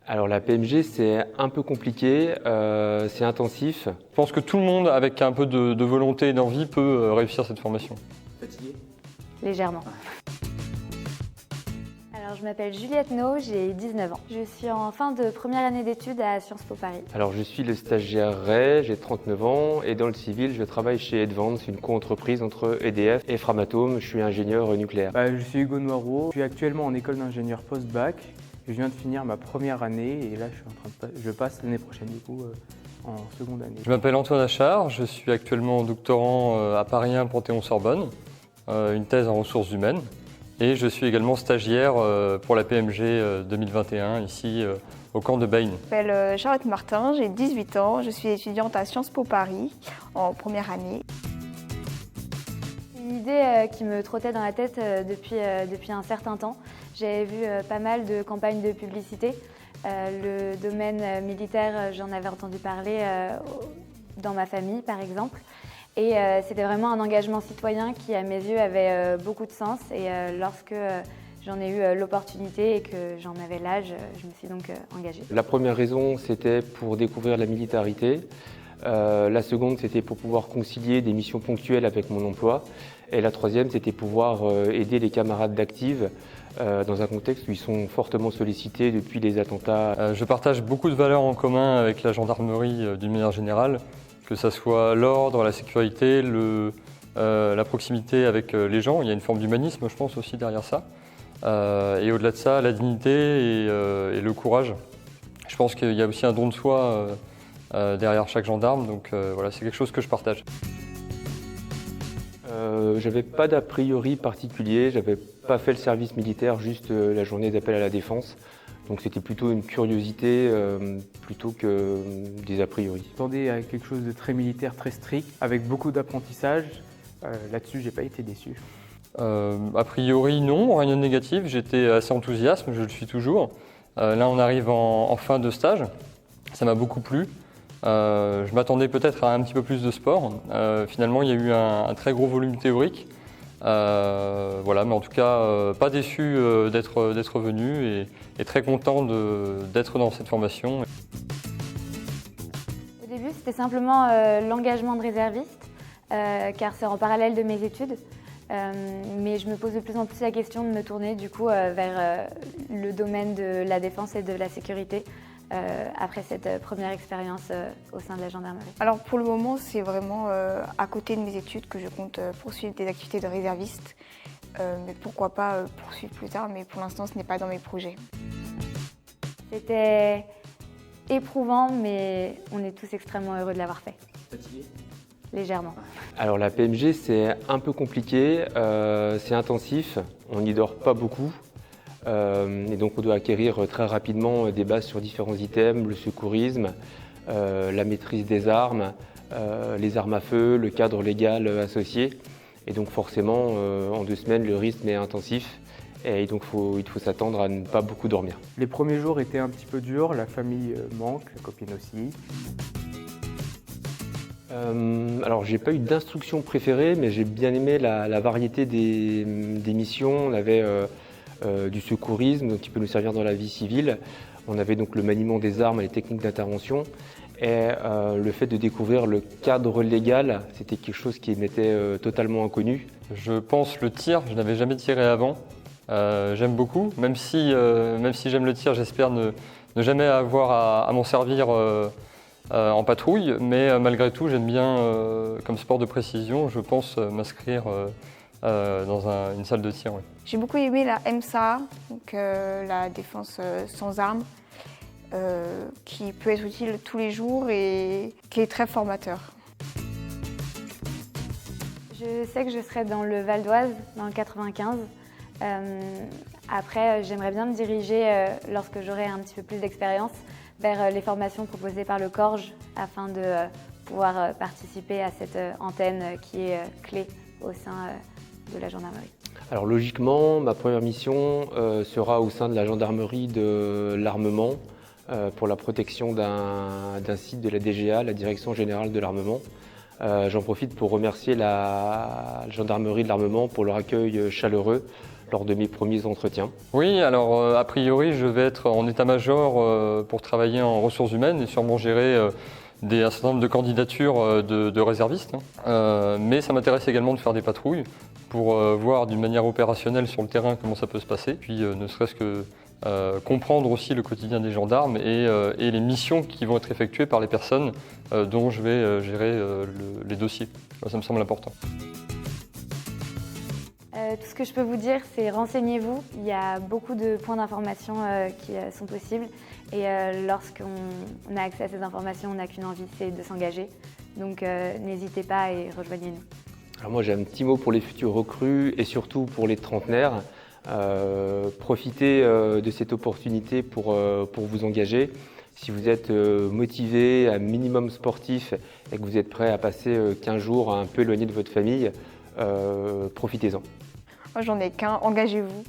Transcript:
Alors la PMG, c'est un peu compliqué, c'est intensif. Je pense que tout le monde, avec un peu de volonté et d'envie, peut réussir cette formation. Fatigué? Légèrement. Alors, je m'appelle Juliette No, j'ai 19 ans. Je suis en fin de première année d'études à Sciences Po Paris. Alors je suis le stagiaire Ray, j'ai 39 ans et dans le civil, je travaille chez Advance, une co-entreprise entre EDF et Framatome. Je suis ingénieur nucléaire. Je suis Hugo Noireau, je suis actuellement en école d'ingénieur post-bac. Je viens de finir ma première année et là je passe l'année prochaine du coup en seconde année. Je m'appelle Antoine Achard, je suis actuellement doctorant à Paris 1 Panthéon-Sorbonne, une thèse en ressources humaines. Et je suis également stagiaire pour la PMG 2021 ici au camp de Bain. Je m'appelle Charlotte Martin, j'ai 18 ans, je suis étudiante à Sciences Po Paris en première année. Une idée qui me trottait dans la tête depuis un certain temps. J'avais vu pas mal de campagnes de publicité. Le domaine militaire, j'en avais entendu parler dans ma famille par exemple. Et c'était vraiment un engagement citoyen qui, à mes yeux, avait beaucoup de sens. Et lorsque j'en ai eu l'opportunité et que j'en avais l'âge, je me suis donc engagée. La première raison, c'était pour découvrir la militarité. La seconde, c'était pour pouvoir concilier des missions ponctuelles avec mon emploi. Et la troisième, c'était pouvoir aider les camarades d'active dans un contexte où ils sont fortement sollicités depuis les attentats. Je partage beaucoup de valeurs en commun avec la gendarmerie d'une manière générale, que ce soit l'ordre, la sécurité, la proximité avec les gens. Il y a une forme d'humanisme, je pense, aussi derrière ça. Et au-delà de ça, la dignité et le courage. Je pense qu'il y a aussi un don de soi derrière chaque gendarme, donc voilà, c'est quelque chose que je partage. J'avais pas d'a priori particulier, j'avais pas fait le service militaire, juste la journée d'appel à la défense. Donc c'était plutôt une curiosité plutôt que des a priori. J'attendais à quelque chose de très militaire, très strict, avec beaucoup d'apprentissage. Là-dessus, j'ai pas été déçu. A priori, non, rien de négatif. J'étais assez enthousiaste, je le suis toujours. Là, on arrive en fin de stage. Ça m'a beaucoup plu. Je m'attendais peut-être à un petit peu plus de sport. Finalement, il y a eu un très gros volume théorique. Voilà, mais en tout cas, pas déçu d'être venu et très content d'être dans cette formation. Au début, c'était simplement l'engagement de réserviste, car c'est en parallèle de mes études. Mais je me pose de plus en plus la question de me tourner du coup vers le domaine de la défense et de la sécurité après cette première expérience au sein de la gendarmerie. Alors pour le moment, c'est vraiment à côté de mes études que je compte poursuivre des activités de réserviste. Mais pourquoi pas poursuivre plus tard, mais pour l'instant, ce n'est pas dans mes projets. C'était éprouvant, mais on est tous extrêmement heureux de l'avoir fait. Fatigué? Légèrement. Alors la PMG, c'est un peu compliqué, c'est intensif, on n'y dort pas beaucoup. Et donc on doit acquérir très rapidement des bases sur différents items, le secourisme, la maîtrise des armes, les armes à feu, le cadre légal associé. Et donc forcément, en 2 semaines, le rythme est intensif et donc il faut s'attendre à ne pas beaucoup dormir. Les premiers jours étaient un petit peu durs, la famille manque, la copine aussi. Alors j'ai pas eu d'instruction préférée, mais j'ai bien aimé la variété des missions. On avait du secourisme qui peut nous servir dans la vie civile. On avait donc le maniement des armes et les techniques d'intervention. Et le fait de découvrir le cadre légal, c'était quelque chose qui m'était totalement inconnu. Je pense le tir, je n'avais jamais tiré avant. J'aime beaucoup, même si j'aime le tir, j'espère ne jamais avoir à m'en servir en patrouille, mais malgré tout, j'aime bien, comme sport de précision, je pense m'inscrire dans une salle de tir. Oui. J'ai beaucoup aimé la MSA, donc la défense sans armes, qui peut être utile tous les jours et qui est très formateur. Je sais que je serai dans le Val d'Oise, dans le 95. Après, j'aimerais bien me diriger, lorsque j'aurai un petit peu plus d'expérience, vers les formations proposées par le Corge afin de pouvoir participer à cette antenne qui est clé au sein de la gendarmerie. Alors logiquement, ma première mission sera au sein de la gendarmerie de l'armement pour la protection d'un site de la DGA, la Direction Générale de l'Armement. J'en profite pour remercier la gendarmerie de l'armement pour leur accueil chaleureux lors de mes premiers entretiens. Oui, alors a priori, je vais être en état-major pour travailler en ressources humaines et sûrement gérer un certain nombre de candidatures de réservistes. Mais ça m'intéresse également de faire des patrouilles pour voir d'une manière opérationnelle sur le terrain comment ça peut se passer. Puis ne serait-ce que comprendre aussi le quotidien des gendarmes et les missions qui vont être effectuées par les personnes dont je vais gérer les dossiers. Ça me semble important. Tout ce que je peux vous dire, c'est renseignez-vous. Il y a beaucoup de points d'information qui sont possibles. Et lorsqu'on a accès à ces informations, on n'a qu'une envie, c'est de s'engager. Donc n'hésitez pas et rejoignez-nous. Alors moi j'ai un petit mot pour les futurs recrues et surtout pour les trentenaires. Profitez de cette opportunité pour vous engager. Si vous êtes motivé, un minimum sportif et que vous êtes prêt à passer 15 jours un peu éloigné de votre famille, profitez-en. Moi, j'en ai qu'un, engagez-vous.